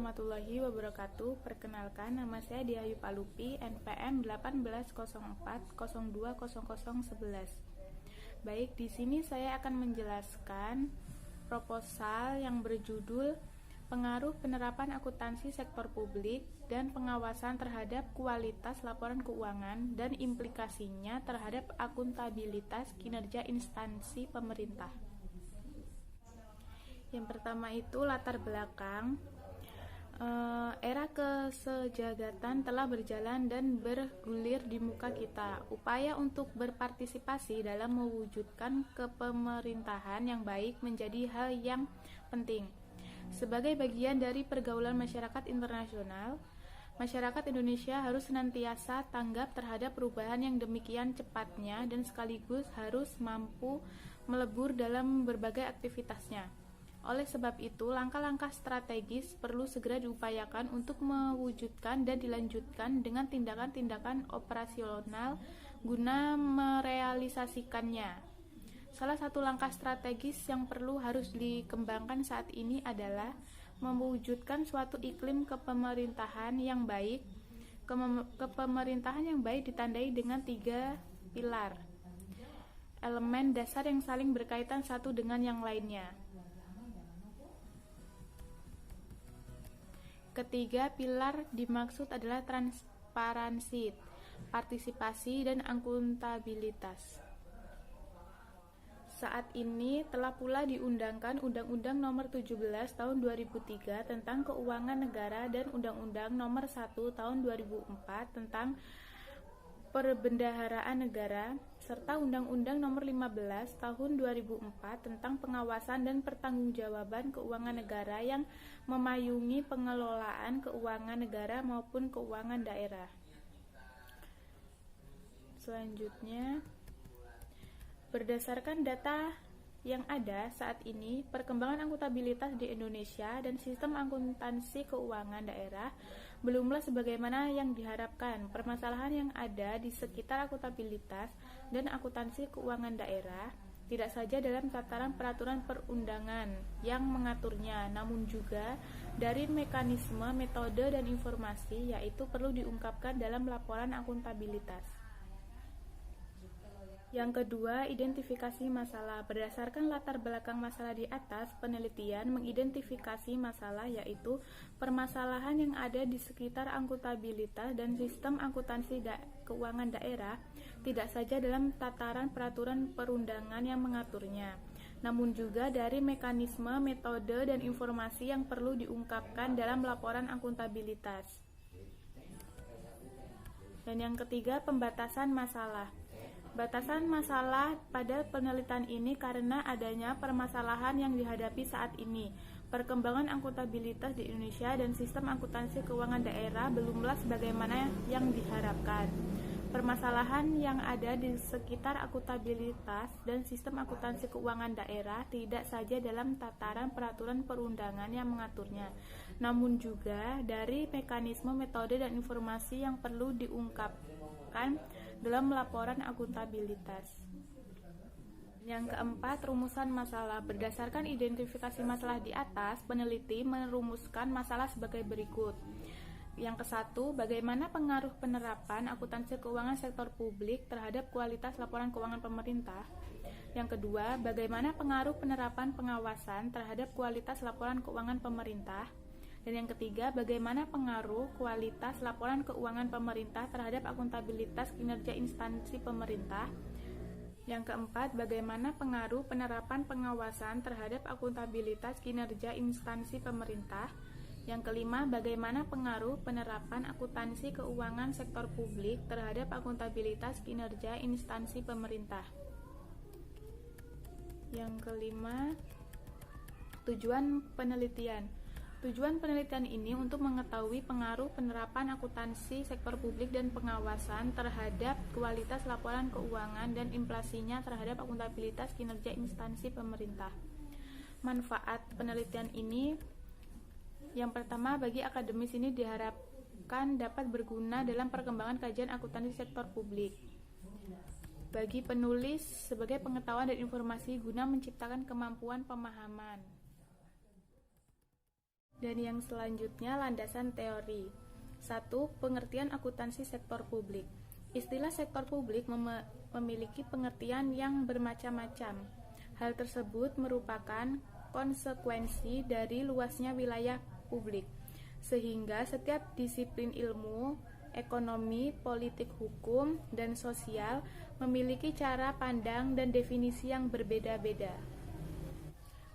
warahmatullahi wabarakatuh. Perkenalkan, nama saya Diah Yupalupi, NPM 1804020011. Baik, di sini saya akan menjelaskan proposal yang berjudul Pengaruh Penerapan Akuntansi Sektor Publik dan Pengawasan terhadap Kualitas Laporan Keuangan dan Implikasinya terhadap Akuntabilitas Kinerja Instansi Pemerintah. Yang pertama itu latar belakang. Era kesejahteraan telah berjalan dan bergulir di muka kita. Upaya untuk berpartisipasi dalam mewujudkan kepemerintahan yang baik menjadi hal yang penting. Sebagai bagian dari pergaulan masyarakat internasional, masyarakat Indonesia harus senantiasa tanggap terhadap perubahan yang demikian cepatnya dan sekaligus harus mampu melebur dalam berbagai aktivitasnya. Oleh sebab itu, langkah-langkah strategis perlu segera diupayakan untuk mewujudkan dan dilanjutkan dengan tindakan-tindakan operasional guna merealisasikannya. Salah satu langkah strategis yang harus dikembangkan saat ini adalah mewujudkan suatu iklim kepemerintahan yang baik. Kepemerintahan yang baik ditandai dengan 3 pilar, elemen dasar yang saling berkaitan satu dengan yang lainnya. Ketiga pilar dimaksud adalah transparansi, partisipasi, dan akuntabilitas. Saat ini telah pula diundangkan Undang-Undang Nomor 17 Tahun 2003 tentang Keuangan Negara dan Undang-Undang Nomor 1 Tahun 2004 tentang Perbendaharaan Negara, serta Undang-Undang Nomor 15 Tahun 2004 tentang Pengawasan dan Pertanggungjawaban Keuangan Negara yang memayungi pengelolaan keuangan negara maupun keuangan daerah. Selanjutnya, berdasarkan data yang ada saat ini, perkembangan akuntabilitas di Indonesia dan sistem akuntansi keuangan daerah belumlah sebagaimana yang diharapkan. Permasalahan yang ada di sekitar akuntabilitas dan akuntansi keuangan daerah tidak saja dalam tataran peraturan perundangan yang mengaturnya, namun juga dari mekanisme, metode, dan informasi, yaitu perlu diungkapkan dalam laporan akuntabilitas. Yang kedua, identifikasi masalah. Berdasarkan latar belakang masalah di atas, penelitian mengidentifikasi masalah, yaitu permasalahan yang ada di sekitar akuntabilitas dan sistem akuntansi keuangan daerah, tidak saja dalam tataran peraturan perundangan yang mengaturnya, namun juga dari mekanisme, metode, dan informasi yang perlu diungkapkan dalam laporan akuntabilitas. Dan yang ketiga, pembatasan masalah. Batasan masalah pada penelitian ini karena adanya permasalahan yang dihadapi saat ini. Perkembangan akuntabilitas di Indonesia dan sistem akuntansi keuangan daerah belumlah sebagaimana yang diharapkan. Permasalahan yang ada di sekitar akuntabilitas dan sistem akuntansi keuangan daerah tidak saja dalam tataran peraturan perundangan yang mengaturnya, namun juga dari mekanisme, metode, dan informasi yang perlu diungkapkan dalam laporan akuntabilitas. Yang keempat, rumusan masalah. Berdasarkan identifikasi masalah di atas, peneliti merumuskan masalah sebagai berikut. Yang kesatu, bagaimana pengaruh penerapan akuntansi keuangan sektor publik terhadap kualitas laporan keuangan pemerintah. Yang kedua, bagaimana pengaruh penerapan pengawasan terhadap kualitas laporan keuangan pemerintah. Dan yang ketiga, bagaimana pengaruh kualitas laporan keuangan pemerintah terhadap akuntabilitas kinerja instansi pemerintah. Yang keempat, bagaimana pengaruh penerapan pengawasan terhadap akuntabilitas kinerja instansi pemerintah. Yang kelima, bagaimana pengaruh penerapan akuntansi keuangan sektor publik terhadap akuntabilitas kinerja instansi pemerintah. Yang kelima, tujuan penelitian. Tujuan penelitian ini untuk mengetahui pengaruh penerapan akuntansi sektor publik dan pengawasan terhadap kualitas laporan keuangan dan implikasinya terhadap akuntabilitas kinerja instansi pemerintah. Manfaat penelitian ini, yang pertama, bagi akademis ini diharapkan dapat berguna dalam perkembangan kajian akuntansi sektor publik. Bagi penulis sebagai pengetahuan dan informasi guna menciptakan kemampuan pemahaman. Dan yang selanjutnya landasan teori. 1. Pengertian akuntansi sektor publik. Istilah sektor publik memiliki pengertian yang bermacam-macam. Hal tersebut merupakan konsekuensi dari luasnya wilayah publik, sehingga setiap disiplin ilmu, ekonomi, politik, hukum, dan sosial memiliki cara pandang dan definisi yang berbeda-beda.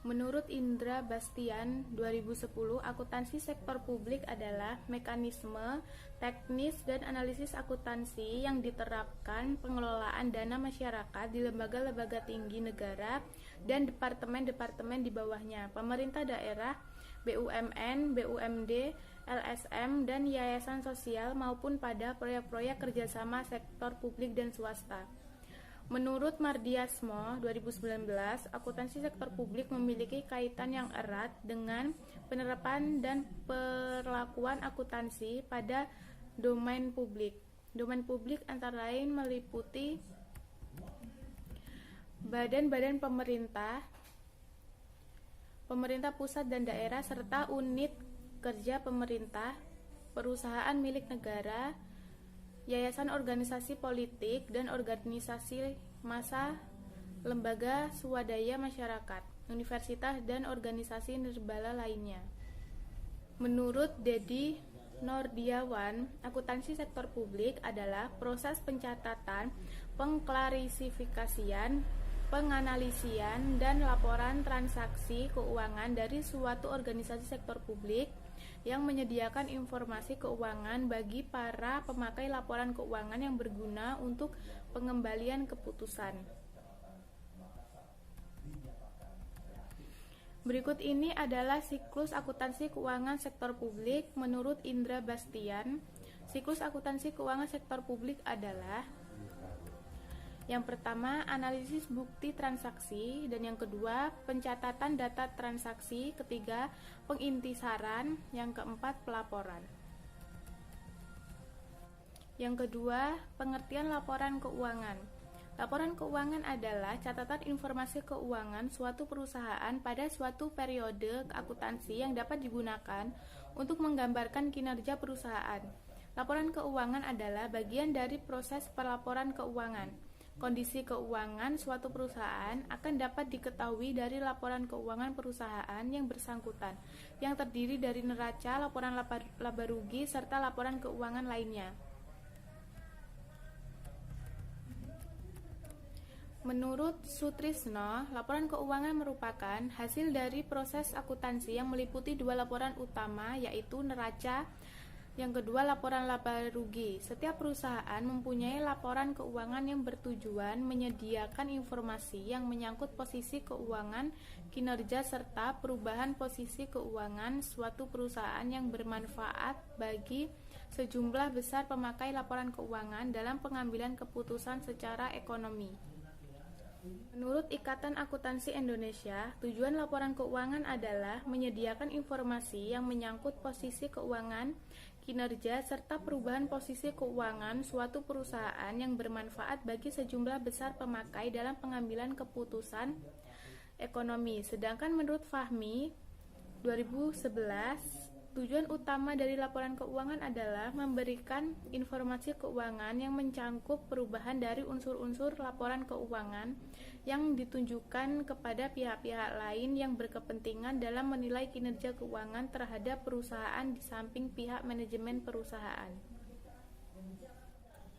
Menurut Indra Bastian 2010, akuntansi sektor publik adalah mekanisme, teknis, dan analisis akuntansi yang diterapkan pengelolaan dana masyarakat di lembaga-lembaga tinggi negara dan departemen-departemen di bawahnya, pemerintah daerah, BUMN, BUMD, LSM, dan yayasan sosial maupun pada proyek-proyek kerjasama sektor publik dan swasta. Menurut Mardiasmo 2019, akuntansi sektor publik memiliki kaitan yang erat dengan penerapan dan perlakuan akuntansi pada domain publik. Domain publik antara lain meliputi badan-badan pemerintah, pemerintah pusat dan daerah, serta unit kerja pemerintah, perusahaan milik negara, yayasan organisasi politik, dan organisasi massa, lembaga swadaya masyarakat, universitas, dan organisasi nirbala lainnya. Menurut Dedi Nordiawan, akuntansi sektor publik adalah proses pencatatan, pengklarifikasian, penganalisian, dan laporan transaksi keuangan dari suatu organisasi sektor publik yang menyediakan informasi keuangan bagi para pemakai laporan keuangan yang berguna untuk pengembalian keputusan. Berikut ini adalah siklus akuntansi keuangan sektor publik menurut Indra Bastian. Siklus akuntansi keuangan sektor publik adalah: yang pertama, analisis bukti transaksi, dan yang kedua, pencatatan data transaksi, ketiga, pengintisaran, yang keempat, pelaporan. Yang kedua, pengertian laporan keuangan. Laporan keuangan adalah catatan informasi keuangan suatu perusahaan pada suatu periode akuntansi yang dapat digunakan untuk menggambarkan kinerja perusahaan. Laporan keuangan adalah bagian dari proses pelaporan keuangan. Kondisi keuangan suatu perusahaan akan dapat diketahui dari laporan keuangan perusahaan yang bersangkutan, yang terdiri dari neraca, laporan laba rugi, serta laporan keuangan lainnya. Menurut Sutrisno, laporan keuangan merupakan hasil dari proses akuntansi yang meliputi dua laporan utama, yaitu neraca, yang kedua laporan laba rugi. Setiap perusahaan mempunyai laporan keuangan yang bertujuan menyediakan informasi yang menyangkut posisi keuangan, kinerja, serta perubahan posisi keuangan suatu perusahaan yang bermanfaat bagi sejumlah besar pemakai laporan keuangan dalam pengambilan keputusan secara ekonomi. Menurut Ikatan Akuntansi Indonesia, tujuan laporan keuangan adalah menyediakan informasi yang menyangkut posisi keuangan, kinerja, serta perubahan posisi keuangan suatu perusahaan yang bermanfaat bagi sejumlah besar pemakai dalam pengambilan keputusan ekonomi. Sedangkan menurut Fahmi 2011, tujuan utama dari laporan keuangan adalah memberikan informasi keuangan yang mencangkup perubahan dari unsur-unsur laporan keuangan yang ditunjukkan kepada pihak-pihak lain yang berkepentingan dalam menilai kinerja keuangan terhadap perusahaan di samping pihak manajemen perusahaan.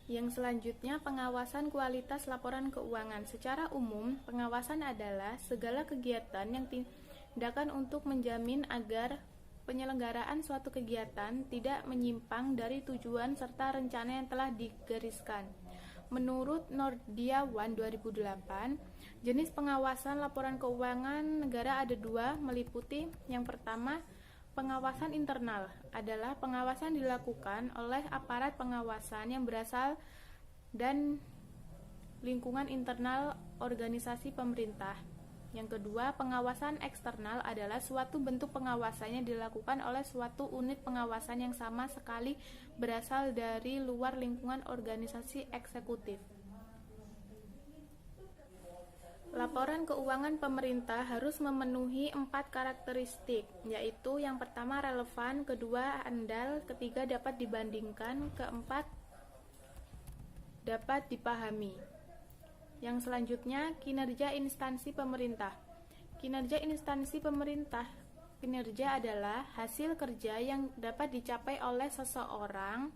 Yang selanjutnya, pengawasan kualitas laporan keuangan. Secara umum, pengawasan adalah segala kegiatan yang tindakan untuk menjamin agar penyelenggaraan suatu kegiatan tidak menyimpang dari tujuan serta rencana yang telah digariskan. Menurut Nordiawan 2008, jenis pengawasan laporan keuangan negara ada dua, meliputi: yang pertama, pengawasan internal adalah pengawasan dilakukan oleh aparat pengawasan yang berasal dan lingkungan internal organisasi pemerintah. Yang kedua, pengawasan eksternal adalah suatu bentuk pengawasan yang dilakukan oleh suatu unit pengawasan yang sama sekali berasal dari luar lingkungan organisasi eksekutif. Laporan keuangan pemerintah harus memenuhi 4 karakteristik, yaitu yang pertama relevan, kedua andal, ketiga dapat dibandingkan, keempat dapat dipahami. Yang selanjutnya, kinerja instansi pemerintah. Kinerja instansi pemerintah. Kinerja adalah hasil kerja yang dapat dicapai oleh seseorang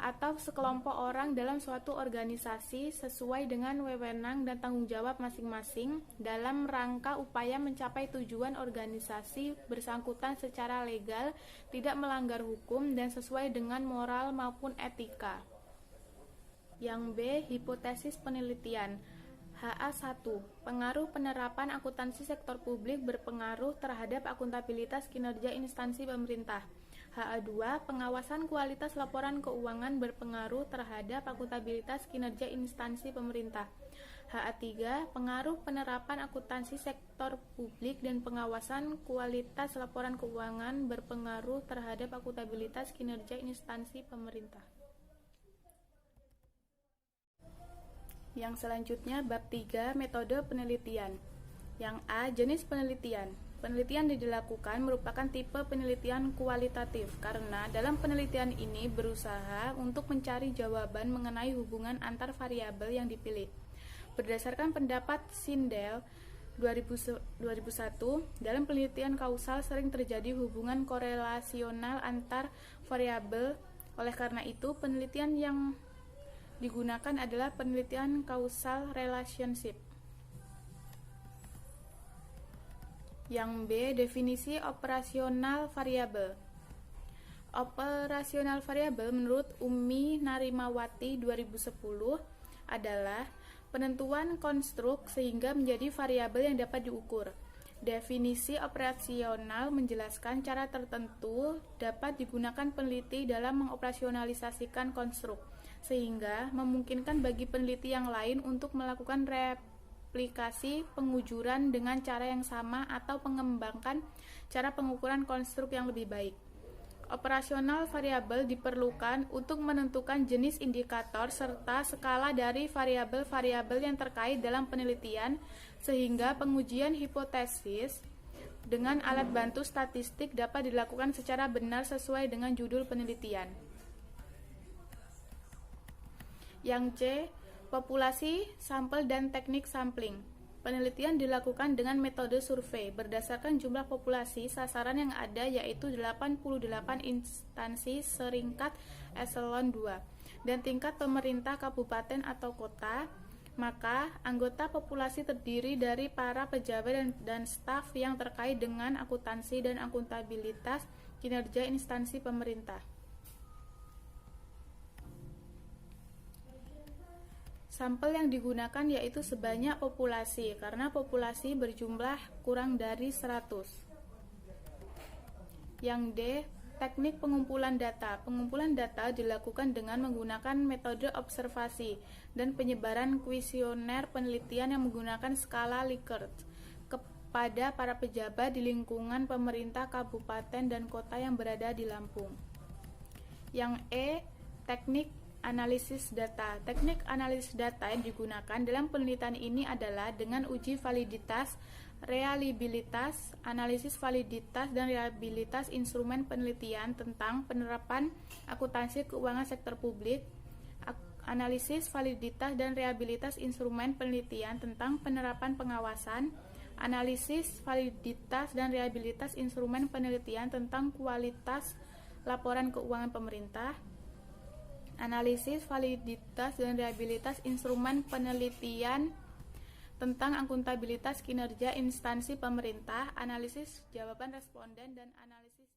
atau sekelompok orang dalam suatu organisasi sesuai dengan wewenang dan tanggung jawab masing-masing dalam rangka upaya mencapai tujuan organisasi bersangkutan secara legal, tidak melanggar hukum, dan sesuai dengan moral maupun etika. Yang B, hipotesis penelitian. HA1, pengaruh penerapan akuntansi sektor publik berpengaruh terhadap akuntabilitas kinerja instansi pemerintah. HA2, pengawasan kualitas laporan keuangan berpengaruh terhadap akuntabilitas kinerja instansi pemerintah. HA3, pengaruh penerapan akuntansi sektor publik dan pengawasan kualitas laporan keuangan berpengaruh terhadap akuntabilitas kinerja instansi pemerintah. Yang selanjutnya, bab 3, metode penelitian. Yang A, jenis penelitian. Penelitian yang dilakukan merupakan tipe penelitian kualitatif karena dalam penelitian ini berusaha untuk mencari jawaban mengenai hubungan antar variabel yang dipilih. Berdasarkan pendapat Sindel 2001, dalam penelitian kausal sering terjadi hubungan korelasional antar variabel. Oleh karena itu, penelitian yang digunakan adalah penelitian causal relationship. Yang B, definisi operasional variabel. Operasional variabel menurut Umi Narimawati 2010 adalah penentuan konstruk sehingga menjadi variabel yang dapat diukur. Definisi operasional menjelaskan cara tertentu dapat digunakan peneliti dalam mengoperasionalisasikan konstruk, sehingga memungkinkan bagi peneliti yang lain untuk melakukan replikasi pengujuran dengan cara yang sama atau mengembangkan cara pengukuran konstruk yang lebih baik. Operasional variabel diperlukan untuk menentukan jenis indikator serta skala dari variabel-variabel yang terkait dalam penelitian, sehingga pengujian hipotesis dengan alat bantu statistik dapat dilakukan secara benar sesuai dengan judul penelitian. Yang C, populasi, sampel, dan teknik sampling. Penelitian dilakukan dengan metode survei berdasarkan jumlah populasi sasaran yang ada, yaitu 88 instansi seringkat eselon 2 dan tingkat pemerintah kabupaten atau kota. Maka anggota populasi terdiri dari para pejabat dan staf yang terkait dengan akuntansi dan akuntabilitas kinerja instansi pemerintah. Sampel yang digunakan yaitu sebanyak populasi, karena populasi berjumlah kurang dari 100. Yang D, teknik pengumpulan data. Pengumpulan data dilakukan dengan menggunakan metode observasi dan penyebaran kuesioner penelitian yang menggunakan skala Likert kepada para pejabat di lingkungan pemerintah kabupaten dan kota yang berada di Lampung. Yang E, teknik analisis data. Teknik analisis data yang digunakan dalam penelitian ini adalah dengan uji validitas, reliabilitas, analisis validitas, dan reliabilitas instrumen penelitian tentang penerapan akuntansi keuangan sektor publik, analisis validitas dan reliabilitas instrumen penelitian tentang penerapan pengawasan, analisis validitas dan reliabilitas instrumen penelitian tentang kualitas laporan keuangan pemerintah, analisis validitas dan reliabilitas instrumen penelitian tentang akuntabilitas kinerja instansi pemerintah, analisis jawaban responden, dan analisis